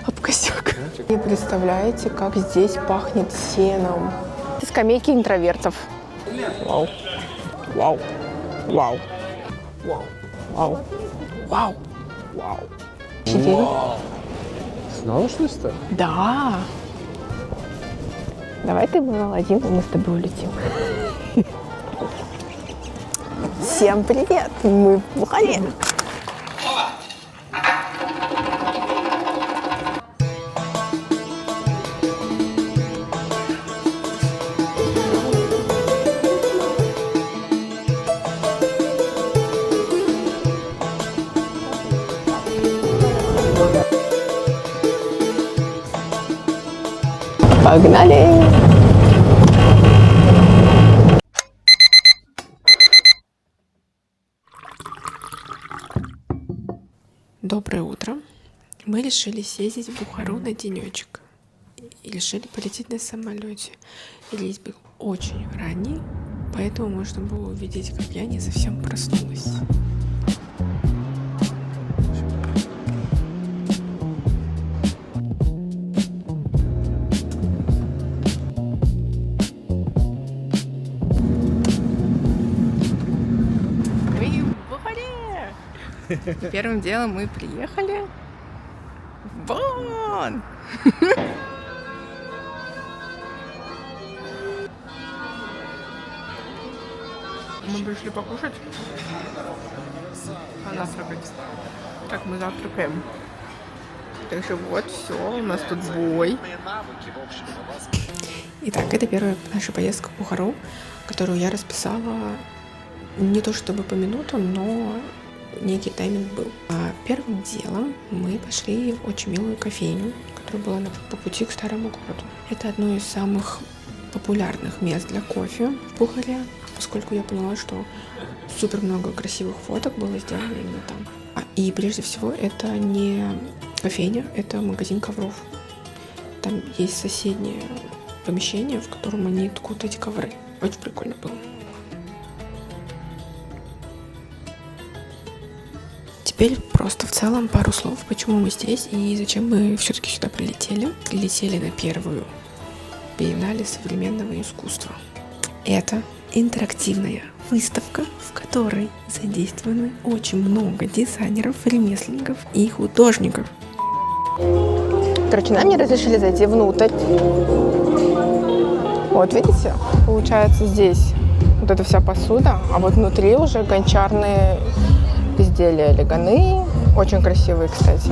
об косяк. Не представляете, как здесь пахнет сеном. Скамейки интровертов. Вау. Вау. Вау. Вау. Вау. Вау. Вау. 4. Знала, что это? Да. Давай ты выбрал один, и мы с тобой улетим. Всем привет! Мы в Бухаре. Погнали! Доброе утро. Мы решили съездить в Бухару на денечек. И решили полететь на самолете. И рейс был очень ранний, поэтому можно было увидеть, как я не совсем проснулась. Первым делом мы приехали вон! Мы пришли покушать, завтракать. Так, мы завтракаем. Так что вот, все, у нас тут бой. Итак, это первая наша поездка в Бухару, которую я расписала не то чтобы по минутам, но некий тайминг был. Первым делом мы пошли в очень милую кофейню, которая была по пути к старому городу. Это одно из самых популярных мест для кофе в Бухаре, поскольку я поняла, что супер много красивых фоток было сделано именно там. И прежде всего это не кофейня, это магазин ковров. Там есть соседнее помещение, в котором они ткут эти ковры. Очень прикольно было. Теперь просто в целом пару слов, почему мы здесь и зачем мы все-таки сюда прилетели. Прилетели на первую биеннале современного искусства. Это интерактивная выставка, в которой задействованы очень много дизайнеров, ремесленников и художников. Короче, нам не разрешили зайти внутрь. Вот, видите, получается здесь вот эта вся посуда, а вот внутри уже гончарные изделия леганы, очень красивые, кстати.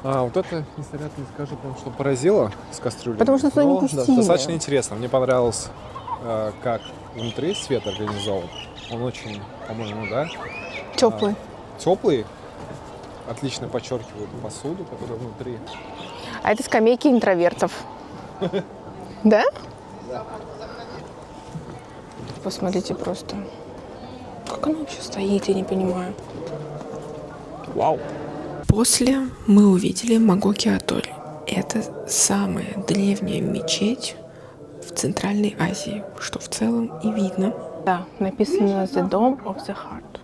Вот это, если ряд не скажу, прям, что поразило с кастрюлей. Потому что сюда не пустили. Да, достаточно интересно. Мне понравилось, как внутри свет организован. Он очень, по-моему, да? Теплый. Теплый. Отлично подчеркивает посуду, которая внутри. А это скамейки интровертов. Да? Да. Посмотрите просто. Как она вообще стоит, я не понимаю. Вау. После мы увидели Магоки-Атоль. Это самая древняя мечеть в Центральной Азии, что в целом и видно. Да, написано The Dome of the Heart.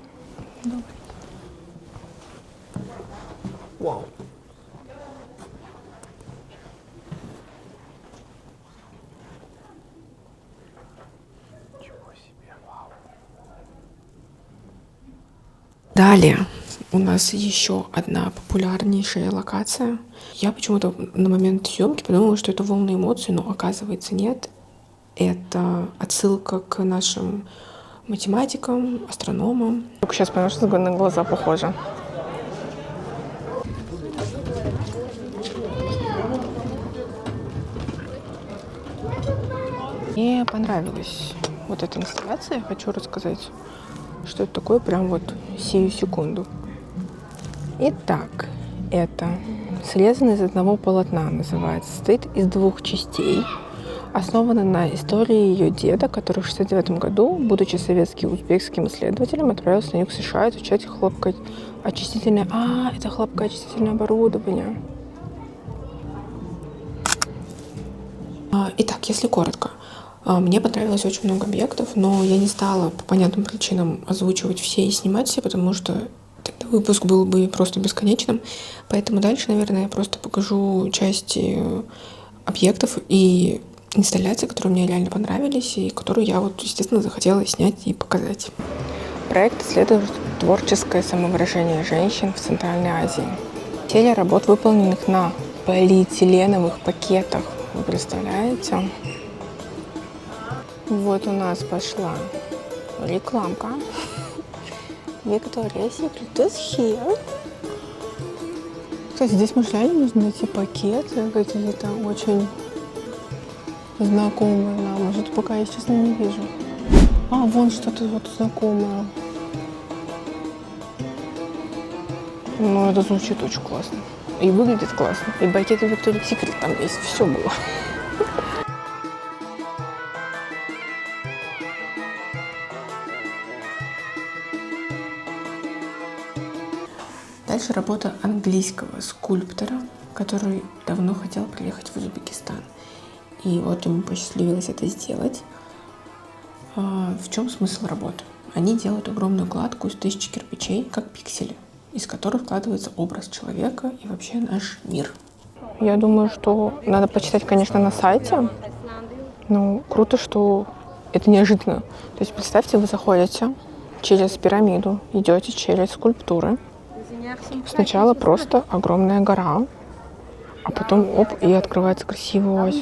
Вау. Далее у нас еще одна популярнейшая локация. Я почему-то на момент съемки подумала, что это волны эмоций, но оказывается нет. Это отсылка к нашим математикам, астрономам. Только сейчас поняла, что на глаза похоже. Мне понравилась вот эта инсталляция. Хочу рассказать, что это такое прям вот сию секунду. Итак, это срезано из одного полотна, называется. Состоит из 2 частей. Основана на истории ее деда, который в 1969 году, будучи советским и узбекским исследователем, отправился на юг США изучать хлопкоочистительное... это хлопкоочистительное оборудование. Итак, если коротко. Мне понравилось очень много объектов, но я не стала по понятным причинам озвучивать все и снимать все, потому что тогда выпуск был бы просто бесконечным. Поэтому дальше, наверное, я просто покажу части объектов и инсталляций, которые мне реально понравились и которую я вот, естественно, захотела снять и показать. Проект исследует творческое самовыражение женщин в Центральной Азии. Серия работ, выполненных на полиэтиленовых пакетах. Вы представляете? Вот у нас пошла рекламка. Victoria's Secret is here. Кстати, здесь, может, реально нужно найти пакеты какие-то очень знакомые нам. Может, пока я, честно, не вижу. А, вон что-то вот знакомое. Ну, это звучит очень классно. И выглядит классно. И пакеты Victoria's Secret там есть. Все было. Дальше работа английского скульптора, который давно хотел приехать в Узбекистан. И вот ему посчастливилось это сделать. В чем смысл работы? Они делают огромную кладку из 1000 кирпичей, как пиксели, из которых складывается образ человека и вообще наш мир. Я думаю, что надо почитать, конечно, на сайте. Но круто, что это неожиданно. То есть представьте, вы заходите через пирамиду, идете через скульптуры. Сначала просто огромная гора, а потом оп, и открывается красивая ось.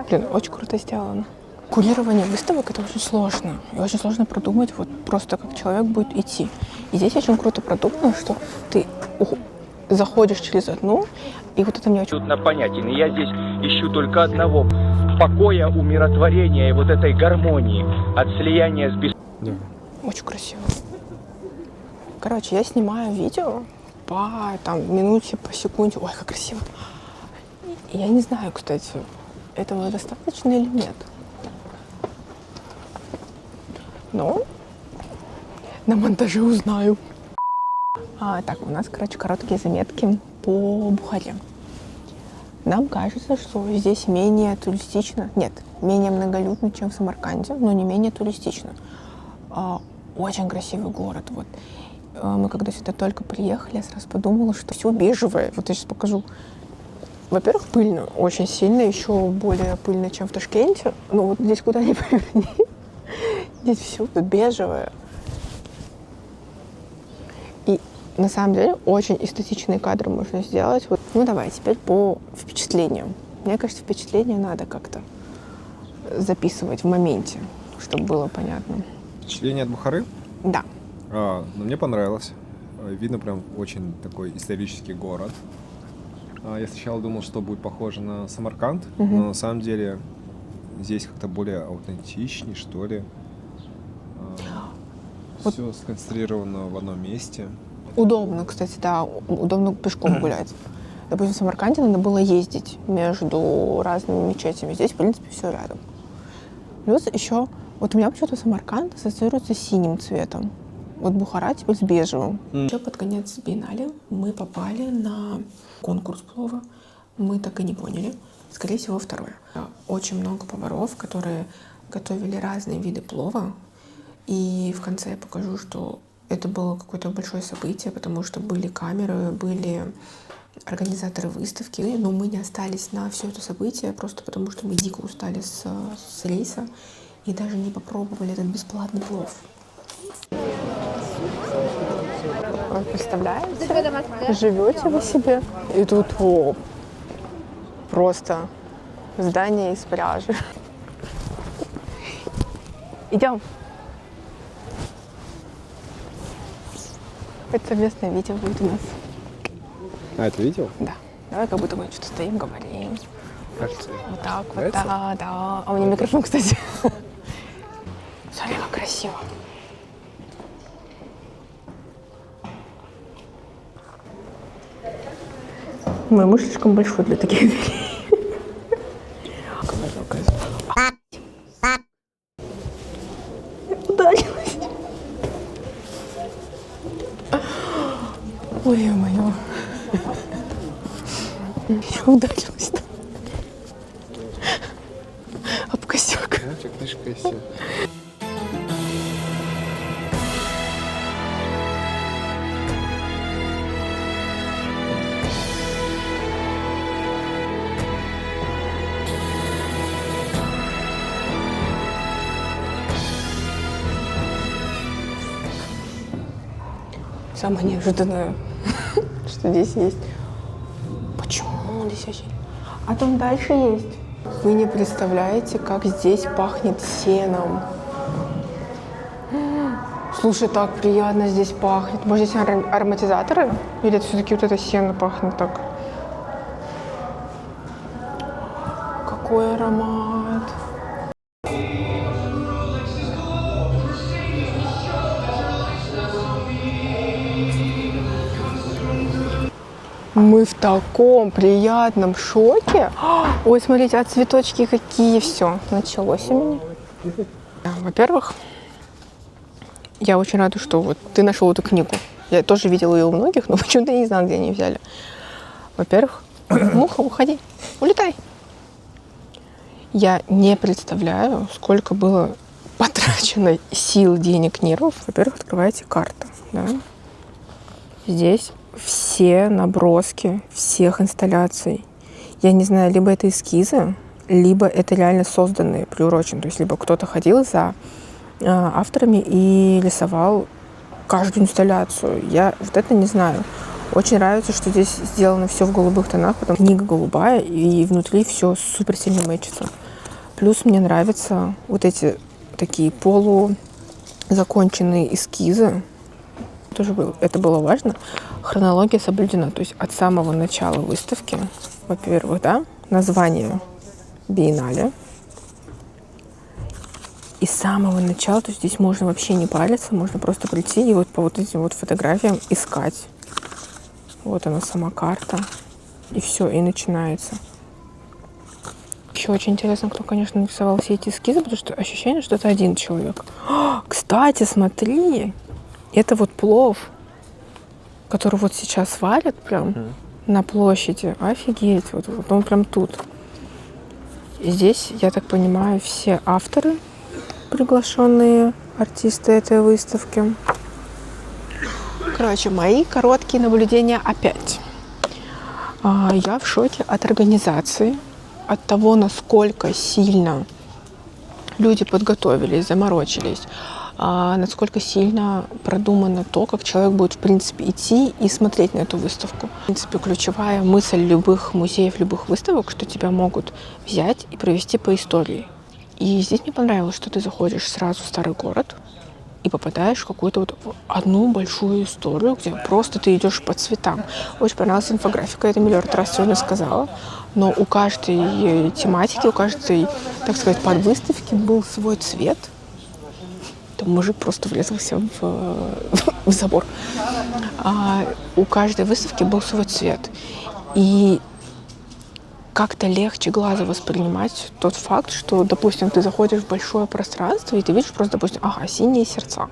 Блин, очень круто сделано. Курирование выставок — это очень сложно. И очень сложно продумать вот просто, как человек будет идти. И здесь очень круто продумано, что ты заходишь через одну, и вот это мне очень... Абсолютно понятен. И я здесь ищу только одного — покоя, умиротворения и вот этой гармонии от слияния с бессмертием. Очень красиво. Короче, я снимаю видео по минуте, по секунде. Ой, как красиво. Я не знаю, кстати, этого достаточно или нет. Но на монтаже узнаю. Так, у нас, короче, короткие заметки по Бухаре. Нам кажется, что здесь менее туристично. Нет, менее многолюдно, чем в Самарканде, но не менее туристично. Очень красивый город. Вот. Мы когда сюда только приехали, я сразу подумала, что все бежевое. Вот я сейчас покажу. Во-первых, пыльно, очень сильно, еще более пыльно, чем в Ташкенте. Но вот здесь куда ни поверни, здесь все тут бежевое. И на самом деле очень эстетичные кадры можно сделать. Вот. Ну давай, теперь по впечатлениям. Мне кажется, впечатления надо как-то записывать в моменте, чтобы было понятно. Впечатление от Бухары? Да. Ну, мне понравилось. Видно прям очень такой исторический город. Я сначала думал, что будет похоже на Самарканд, но на самом деле здесь как-то более аутентичнее, что ли. Все сконцентрировано в одном месте. Удобно, кстати, да. Удобно пешком гулять. Допустим, в Самарканде надо было ездить между разными мечетями. Здесь, в принципе, все рядом. Плюс еще, вот у меня почему-то Самарканд ассоциируется с синим цветом. Вот Бухара теперь с бежевым. Еще под конец биеннале мы попали на конкурс плова. Мы так и не поняли. Скорее всего, второе. Очень много поваров, которые готовили разные виды плова. И в конце я покажу, что это было какое-то большое событие, потому что были камеры, были организаторы выставки. Но мы не остались на все это событие, просто потому что мы дико устали с рейса и даже не попробовали этот бесплатный плов. Вы представляете? Живете вы себе, и тут просто здание из пляжа. Идем. Это совместное видео будет у нас. Это видео? Да. Давай как будто мы что-то стоим, говорим. Кажется. Вот так вот, да. А у меня микрофон, кстати. Смотри, как красиво. Мой муж слишком большой для таких дверей. Ударилась. Ой, ё-моё. Я ударилась. Об косяк. Книжка есть. Самое неожиданное, что здесь есть. Почему здесь очень... А там дальше есть. Вы не представляете, как здесь пахнет сеном. Слушай, так приятно здесь пахнет. Может, здесь ароматизаторы? Или это все-таки вот это сено пахнет так? Какой аромат. Мы в таком приятном шоке. Ой, смотрите, а цветочки какие. Все, началось у меня. Во-первых, я очень рада, что вот ты нашел эту книгу. Я тоже видела ее у многих, но почему-то не знала, где они взяли. Во-первых, муха, уходи, улетай. Я не представляю, сколько было потрачено сил, денег, нервов. Во-первых, открываете карту. Да? Здесь все наброски всех инсталляций. Я не знаю, либо это эскизы, либо это реально созданные, приуроченные. То есть либо кто-то ходил за авторами и рисовал каждую инсталляцию. Я вот это не знаю. Очень нравится, что здесь сделано все в голубых тонах, потому что книга голубая, и внутри все супер сильно мэчится. Плюс мне нравятся вот эти такие полузаконченные эскизы. Это было важно. Хронология соблюдена. То есть от самого начала выставки, во-первых, да, название биеннале. И с самого начала, то есть здесь можно вообще не париться, можно просто прийти и вот по вот этим вот фотографиям искать. Вот она, сама карта. И все, и начинается. Еще очень интересно, кто, конечно, нарисовал все эти эскизы, потому что ощущение, что это один человек. Кстати, смотри, это вот плов, который вот сейчас варят прям на площади. Офигеть, вот он прям тут. И здесь, я так понимаю, все авторы, приглашенные артисты этой выставки. Короче, мои короткие наблюдения опять. Я в шоке от организации, от того, насколько сильно люди подготовились, заморочились, насколько сильно продумано то, как человек будет, в принципе, идти и смотреть на эту выставку. В принципе, ключевая мысль любых музеев, любых выставок, что тебя могут взять и провести по истории. И здесь мне понравилось, что ты заходишь сразу в старый город и попадаешь в какую-то вот одну большую историю, где просто ты идешь по цветам. Очень понравилась инфографика, я это миллиард раз сегодня сказала. Но у каждой тематики, у каждой, так сказать, подвыставки был свой цвет. Там мужик просто врезался в забор. У каждой выставки был свой цвет. И как-то легче глазу воспринимать тот факт, что, допустим, ты заходишь в большое пространство, и ты видишь просто, допустим, синие сердца.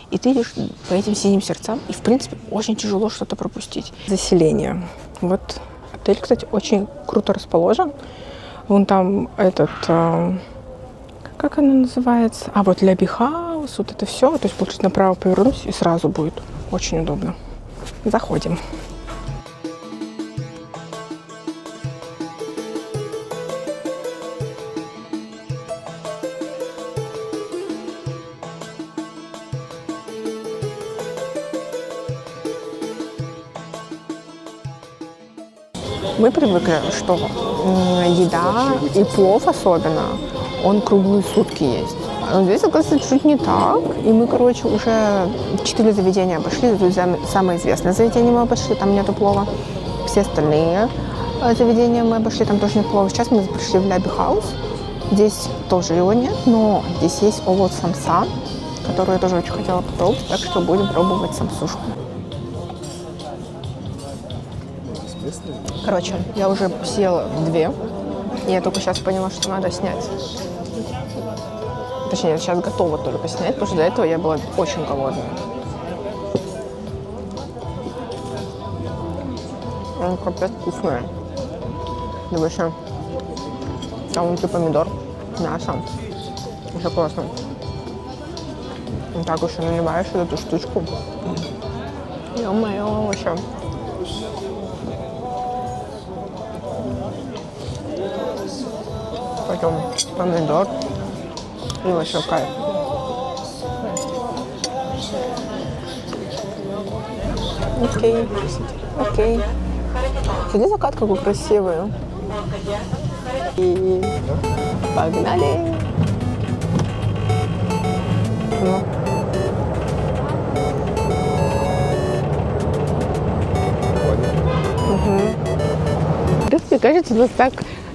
И ты идешь по этим синим сердцам, и, в принципе, очень тяжело что-то пропустить. Заселение. Вот отель, кстати, очень круто расположен. Вон там этот... как оно называется? Вот Леби Хаус, вот это все. То есть, получается, направо повернусь, и сразу будет очень удобно. Заходим. Мы привыкли, что еда и плов особенно, он круглые сутки есть. Но здесь, оказывается, чуть не так. И мы, короче, уже 4 заведения обошли. Тут самое известное заведение мы обошли, там нету плова. Все остальные заведения мы обошли, там тоже нет плова. Сейчас мы пришли в Леби Хаус. Здесь тоже его нет, но здесь есть овод самса, который я тоже очень хотела попробовать, так что будем пробовать самсушку. Короче, я уже съела 2, и я только сейчас поняла, что надо снять. Точнее, я сейчас готова только снять, потому что до этого я была очень голодная. Она капец вкусная. Вообще, там внутри помидор, мясо. Еще классно. Вот так еще наливаешь эту штучку. Ё-моё, вообще. Потом помидор. И вообще кайф. Окей. Окей. Смотри, закат какой красивый. И погнали. Ну. Угу. Мне кажется, нас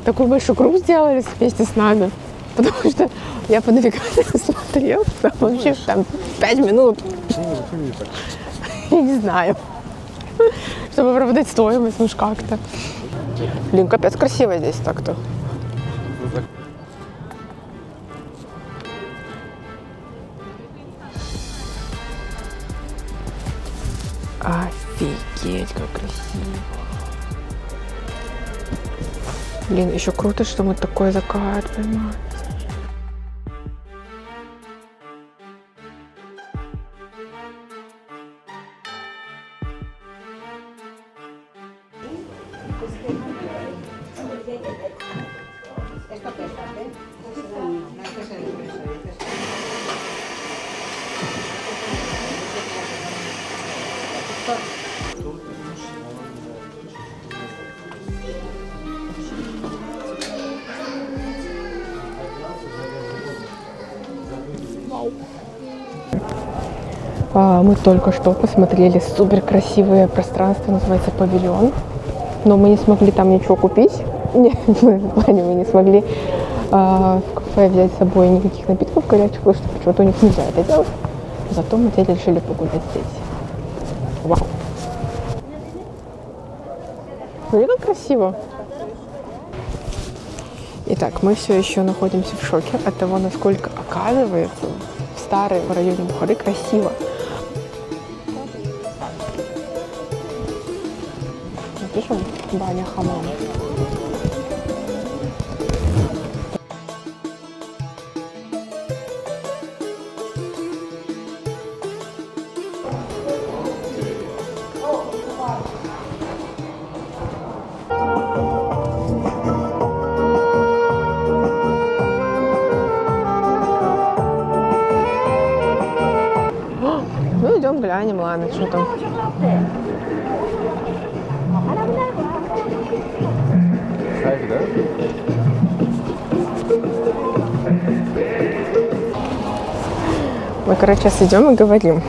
такой большой круг сделали вместе с нами. Потому что я по навигатору смотрела, там вообще там 5 минут. Я не знаю. Чтобы оправдать стоимость, ну ж как-то. Блин, капец красиво здесь так-то. Офигеть, как красиво. Блин, еще круто, что мы такой закат поймали. Мы только что посмотрели супер красивое пространство, называется павильон, но мы не смогли там ничего купить. Нет, в плане мы не смогли в кафе взять с собой никаких напитков горячих, потому что почему-то у них нельзя это делать. Зато мы теперь решили погулять здесь. Вау! Смотри, как красиво! Итак, мы все еще находимся в шоке от того, насколько, оказывается, в старой районе Бухары красиво. Напишем баня хамам. Ну, идем глянем, ладно, что там. Кайф, да? Мы, короче, сейчас идем и говорим,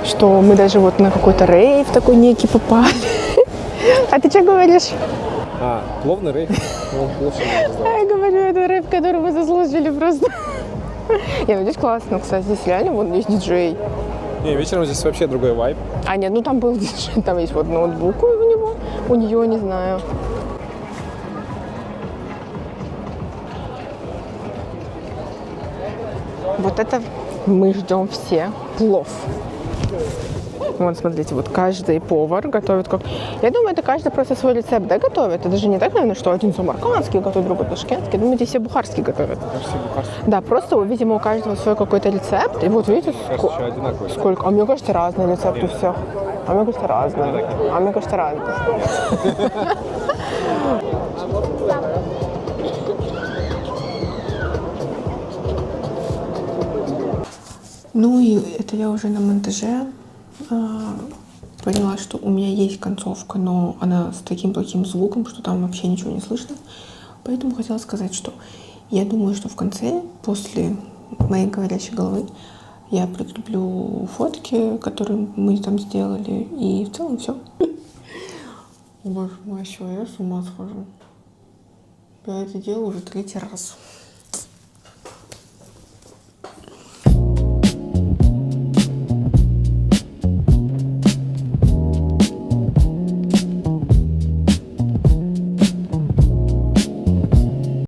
что мы даже вот на какой-то рейв такой некий попали. А ты что говоришь? Плавный рейв. Я говорю, это рейв, который мы заслужили просто. Не, ну здесь классно, кстати, здесь реально вот есть диджей. Не, вечером здесь вообще другой вайб. А нет, ну там был диджей, там есть вот ноутбук у него, у нее, не знаю. Вот это мы ждем все плов. Вот, смотрите, вот каждый повар готовит как... Я думаю, это каждый просто свой рецепт, да, готовит. Это же не так, наверное, что один самаркандский готовит, другой ташкентский. Я думаю, здесь все бухарские готовят. Да, просто, видимо, у каждого свой какой-то рецепт. И вот видите, сколько... А мне кажется, разные рецепты у всех. А мне кажется, разные. А мне кажется, разные. Ну и это я уже на монтаже поняла, что у меня есть концовка, но она с таким плохим звуком, что там вообще ничего не слышно. Поэтому хотела сказать, что я думаю, что в конце, после моей говорящей головы, я прикреплю фотки, которые мы там сделали, и в целом все. Боже мой, еще я с ума схожу. Я это делаю уже 3-й раз.